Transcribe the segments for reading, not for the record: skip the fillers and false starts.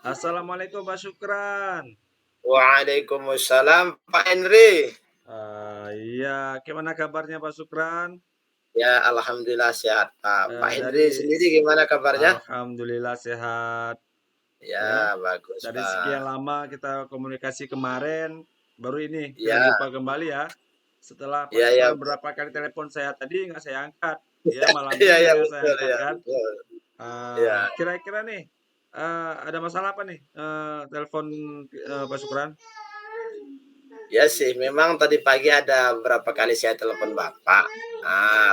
Assalamualaikum Pak Syukran. Waalaikumsalam, Pak Henry. Iya, gimana kabarnya Pak Syukran? Ya, alhamdulillah sehat, Pak. Pak Henry Dari sendiri gimana kabarnya? Alhamdulillah sehat ya. Ya, bagus, Dari sekian Pak. lama kita komunikasi kemarin, baru ini kita Ya, jumpa kembali ya. Setelah Pak ya, ya, Syukran berapa kali telepon saya tadi nggak saya angkat, ya malam ya, ini ya, akhirnya saya betul, angkat ya, kan. betul. Ya, Kira-kira nih ada masalah apa nih? Telepon Pak Syukran? ya sih, memang tadi pagi ada berapa kali saya telepon Bapak.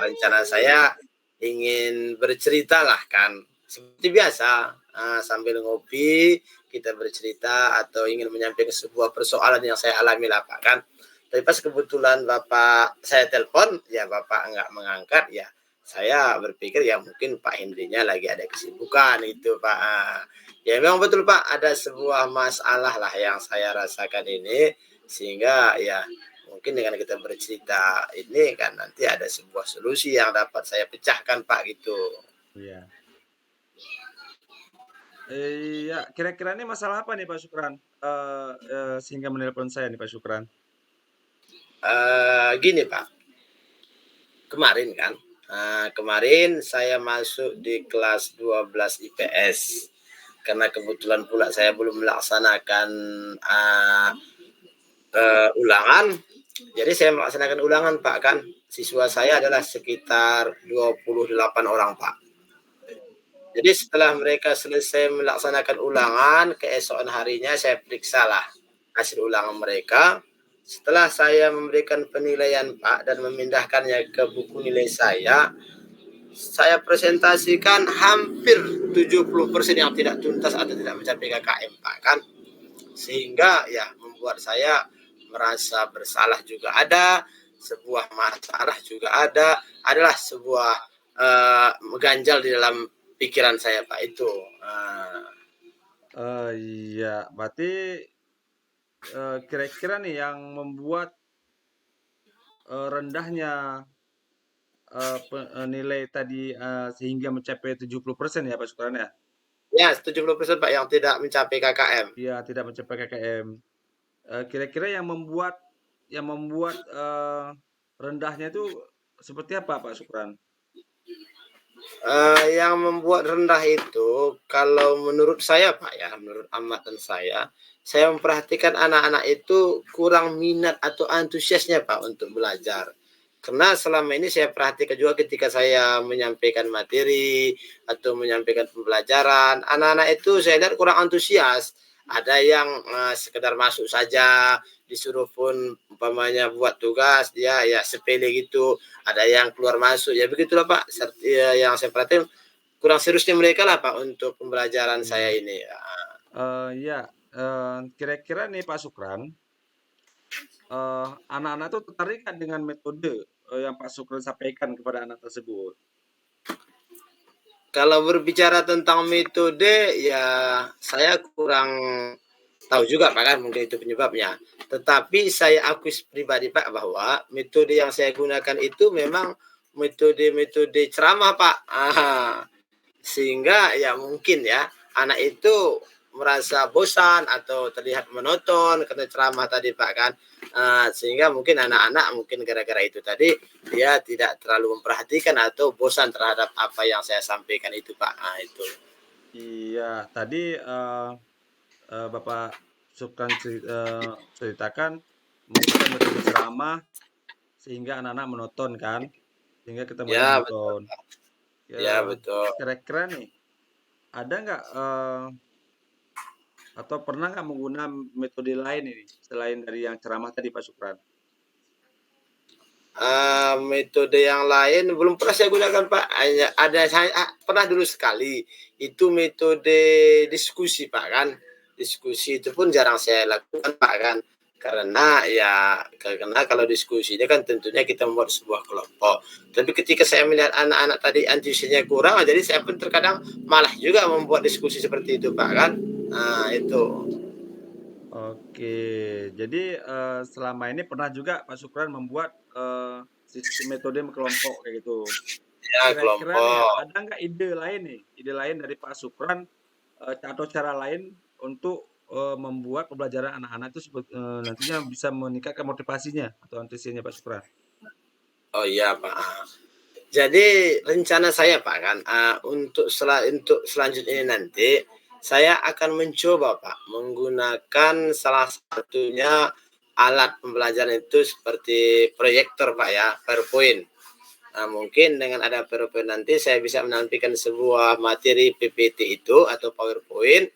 Rencana saya ingin bercerita lah kan, seperti biasa. Sambil ngopi, kita bercerita atau ingin menyampaikan sebuah persoalan yang saya alami lah, Pak kan. Tapi pas kebetulan Bapak saya telepon, ya Bapak nggak mengangkat, ya saya berpikir ya mungkin Pak Hendrinya lagi ada kesibukan itu, Pak. Ya memang betul, Pak, ada sebuah masalah lah yang saya rasakan ini, sehingga ya mungkin dengan kita bercerita ini kan nanti ada sebuah solusi yang dapat saya pecahkan, Pak, gitu. Iya. Iya, kira-kira ini masalah apa nih Pak Syukran? Sehingga menelpon saya nih Pak Syukran. Gini, Pak, kemarin kan, kemarin saya masuk di kelas 12 IPS. Karena kebetulan pula saya belum melaksanakan ulangan, jadi saya melaksanakan ulangan, Pak kan. Siswa saya adalah sekitar 28 orang, Pak. Jadi setelah mereka selesai melaksanakan ulangan, keesokan harinya saya periksa lah hasil ulangan mereka. Setelah saya memberikan penilaian, Pak, dan memindahkannya ke buku nilai saya presentasikan hampir 70% yang tidak tuntas atau tidak mencapai KKM, Pak kan. Sehingga ya membuat saya merasa bersalah juga ada, sebuah masalah juga adalah sebuah mengganjal di dalam pikiran saya, Pak, itu. Iya, berarti kira-kira nih yang membuat rendahnya nilai tadi sehingga mencapai 70% ya Pak Syukran ya? Ya, 70% Pak yang tidak mencapai KKM. Iya, tidak mencapai KKM. Kira-kira yang membuat rendahnya itu seperti apa Pak Syukran? Yang membuat rendah itu, kalau menurut saya, Pak ya, menurut amatan saya memperhatikan anak-anak itu kurang minat atau antusiasnya, Pak, untuk belajar. Karena selama ini saya perhatikan juga ketika saya menyampaikan materi atau menyampaikan pembelajaran, anak-anak itu saya lihat kurang antusias. Ada yang sekedar masuk saja, disuruh pun umpamanya buat tugas, dia ya sepele gitu. Ada yang keluar masuk, ya begitulah, Pak. Yang saya perhatikan kurang seriusnya mereka lah, Pak, untuk pembelajaran saya Iya. ini. Iya, kira-kira nih Pak Syukran, anak-anak tuh tertarik nggak dengan metode yang Pak Syukran sampaikan kepada anak tersebut? Kalau berbicara tentang metode, ya saya kurang tahu juga, Pak kan, mungkin itu penyebabnya. Tetapi saya akui pribadi, Pak, bahwa metode yang saya gunakan itu memang metode-metode ceramah, Pak. Sehingga ya mungkin ya anak itu merasa bosan atau terlihat monoton karena ceramah tadi, Pak kan. Sehingga mungkin anak-anak mungkin gara-gara itu tadi dia tidak terlalu memperhatikan atau bosan terhadap apa yang saya sampaikan itu, Pak. Itu. Iya, tadi Bapak Syukran ceritakan menggunakan metode ceramah sehingga anak-anak menonton kan, sehingga kita mulai Ya, betul. menonton. Ya, Ya, betul. kira-kira nih ada nggak atau pernah nggak menggunakan metode lain ini selain dari yang ceramah tadi Pak Syukran? Metode yang lain belum pernah saya gunakan, Pak. Hanya ada saya pernah dulu sekali. Itu metode diskusi, Pak kan. Diskusi itu pun jarang saya lakukan, Pak kan. Karena kalau diskusi ini kan tentunya kita membuat sebuah kelompok. Tapi ketika saya melihat anak-anak tadi antusiasnya kurang, jadi saya pun terkadang malah juga membuat diskusi seperti itu, Pak kan. Itu. Oke, jadi selama ini pernah juga Pak Syukran membuat sistem metode kelompok kayak gitu. Ya, Kira-kira nih kelompok. ada nggak ide lain nih, ide lain dari Pak Syukran atau cara lain untuk, membuat pembelajaran anak-anak itu nantinya bisa meningkatkan motivasinya atau antusiasnya Pak Syukran? Oh iya Pak. Jadi rencana saya Pak kan, untuk selanjutnya nanti, saya akan mencoba Pak, menggunakan salah satunya alat pembelajaran itu seperti proyektor Pak ya, PowerPoint. Nah, mungkin dengan ada PowerPoint nanti saya bisa menampilkan sebuah materi PPT itu atau PowerPoint,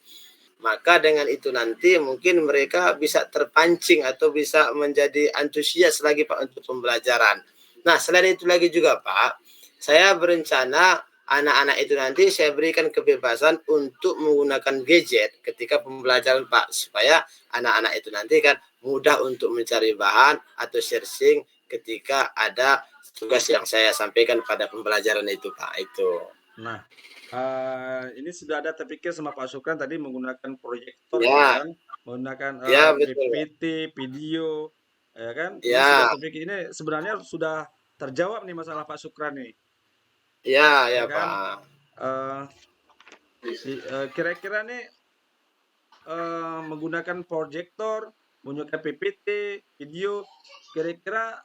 maka dengan itu nanti mungkin mereka bisa terpancing atau bisa menjadi antusias lagi Pak untuk pembelajaran. Nah, selain itu lagi juga Pak, saya berencana anak-anak itu nanti saya berikan kebebasan untuk menggunakan gadget ketika pembelajaran Pak, supaya anak-anak itu nanti kan mudah untuk mencari bahan atau searching ketika ada tugas yang saya sampaikan pada pembelajaran itu Pak, itu. Nah, ini sudah ada terpikir sama Pak Syukran tadi menggunakan proyektor gitu Ya, kan, menggunakan, ya betul Pak. PPT, video, ya kan. Ini sudah Ya, terpikir, ini sebenarnya sudah terjawab nih masalah Pak Syukran nih, ya, ya ya kan. Pak. Eee, Kira-kira nih, menggunakan proyektor, menggunakan PPT, video, kira-kira,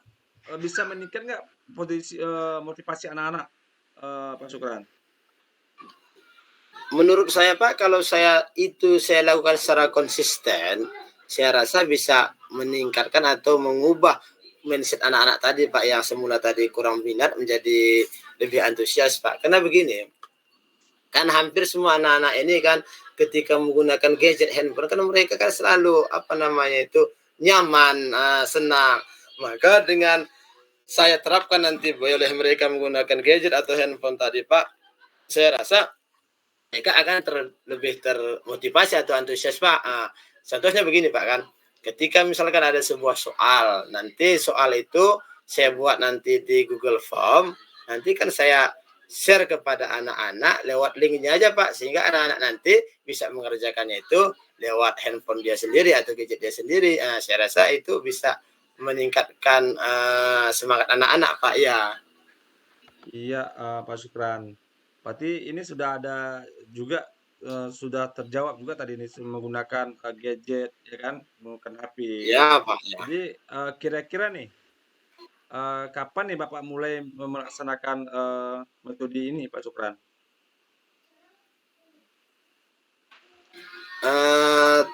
bisa meningkat nggak motivasi anak-anak, Pak Syukran? Menurut saya Pak, kalau saya lakukan secara konsisten, saya rasa bisa meningkatkan atau mengubah mindset anak-anak tadi Pak, yang semula tadi kurang minat menjadi lebih antusias Pak. Karena begini, kan hampir semua anak-anak ini kan ketika menggunakan gadget handphone kan mereka kan selalu apa namanya itu nyaman, senang. Maka dengan saya terapkan nanti boleh mereka menggunakan gadget atau handphone tadi Pak, saya rasa mereka akan lebih termotivasi atau antusias Pak. Contohnya begini Pak kan, ketika misalkan ada sebuah soal, nanti soal itu saya buat nanti di Google Form, nanti kan saya share kepada anak-anak lewat linknya aja Pak, sehingga anak-anak nanti bisa mengerjakannya itu lewat handphone dia sendiri atau gadget dia sendiri. Saya rasa itu bisa meningkatkan semangat anak-anak Pak ya. Iya, Pak Syukran. Berarti ini sudah ada juga, sudah terjawab juga tadi nih menggunakan, gadget ya kan, menggunakan HP. Ya Pak ya. Jadi, kira-kira nih, kapan nih Bapak mulai melaksanakan, metode ini Pak Syukran?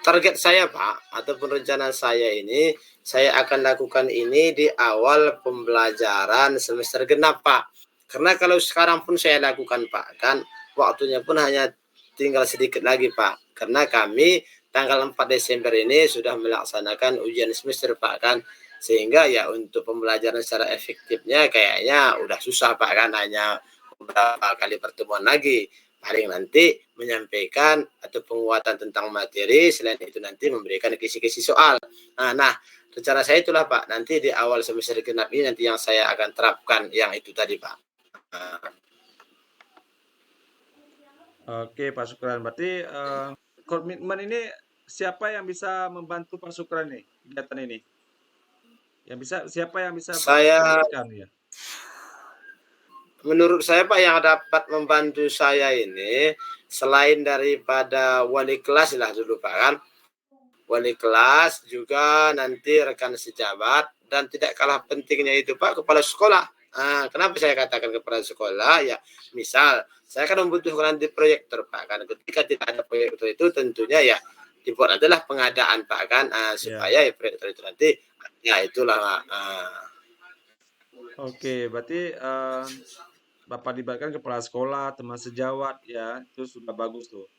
Target saya Pak, ataupun rencana saya ini, saya akan lakukan ini di awal pembelajaran semester genap Pak. Karena kalau sekarang pun saya lakukan Pak, kan waktunya pun hanya tinggal sedikit lagi Pak. Karena kami tanggal 4 Desember ini sudah melaksanakan ujian semester Pak kan. Sehingga ya untuk pembelajaran secara efektifnya kayaknya udah susah Pak kan, hanya beberapa kali pertemuan lagi. Paling nanti menyampaikan atau penguatan tentang materi, selain itu nanti memberikan kisi-kisi soal. Nah, rencana saya itulah Pak, nanti di awal semester genap ini nanti yang saya akan terapkan yang itu tadi Pak. Nah, Oke Pak Syukran, berarti, komitmen ini siapa yang bisa membantu Pak Syukran nih, kegiatan ini? Siapa yang bisa saya terlibatkan ya? menurut saya Pak, yang dapat membantu saya ini selain daripada wali kelas lah dulu Pak kan, wali kelas juga nanti rekan sejabat, dan tidak kalah pentingnya itu Pak, kepala sekolah. Kenapa saya katakan kepala sekolah ya, misal saya kan membutuhkan nanti proyektor Pak kan, ketika tidak ada proyektor itu tentunya ya dibuat adalah pengadaan Pak kan, Ya. supaya ya proyektor itu nanti ya itulah. Oke, berarti, Bapak libatkan kepala sekolah, teman sejawat ya, itu sudah bagus tuh.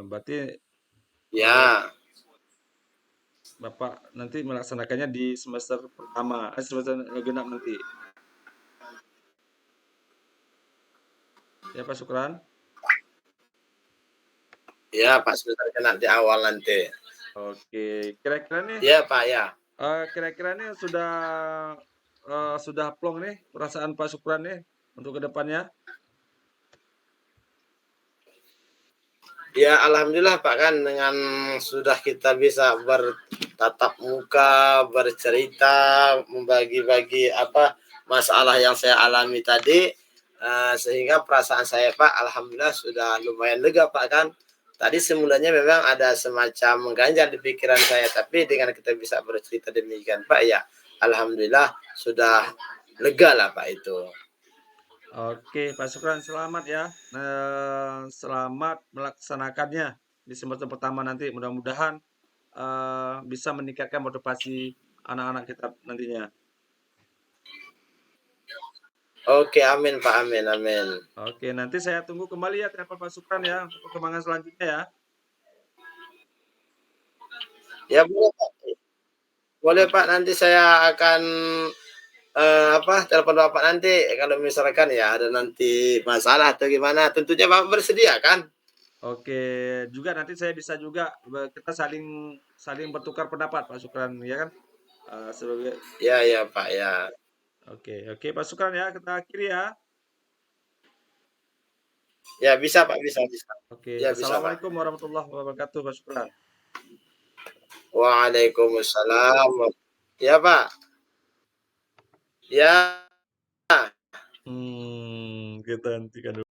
Berarti, eee, Ya, Bapak nanti melaksanakannya di semester pertama, semester genap nanti. Ya Pak Syukran? ya Pak, sebenarnya nanti awal nanti. Oke, kira-kira nih, Ya Pak ya. kira-kira nih sudah plong nih perasaan Pak Syukran nih untuk ke depannya? Ya alhamdulillah Pak kan, dengan sudah kita bisa bertatap muka, bercerita, membagi-bagi apa masalah yang saya alami tadi, sehingga perasaan saya Pak alhamdulillah sudah lumayan lega Pak kan, Tadi semulanya memang ada semacam mengganjal di pikiran saya, tapi dengan kita bisa bercerita demikian, Pak, ya alhamdulillah sudah lega lah, Pak, itu. Oke, Pak Syukran, selamat ya, selamat melaksanakannya di semester pertama nanti. Mudah-mudahan, bisa meningkatkan motivasi anak-anak kita nantinya. Oke, amin, Pak, amin, amin. Oke, nanti saya tunggu kembali ya telepon Pak Syukran ya, untuk perkembangan selanjutnya ya. Ya boleh, Pak. Boleh, Ok Pak, nanti saya akan, telepon Bapak nanti kalau misalkan ya ada nanti masalah atau gimana, tentunya Bapak bersedia kan? oke, juga nanti saya bisa juga kita saling saling bertukar pendapat Pak Syukran, ya kan? Sebagai Ya ya, Pak, ya. oke oke Pak Syukran ya, kita akhiri ya. Ya bisa, Pak, bisa bisa. Oke, Ya bisa, Pak. assalamualaikum warahmatullahi wabarakatuh Pak Syukran. Waalaikumsalam. Ya, Pak. Ya. Kita hentikan dulu.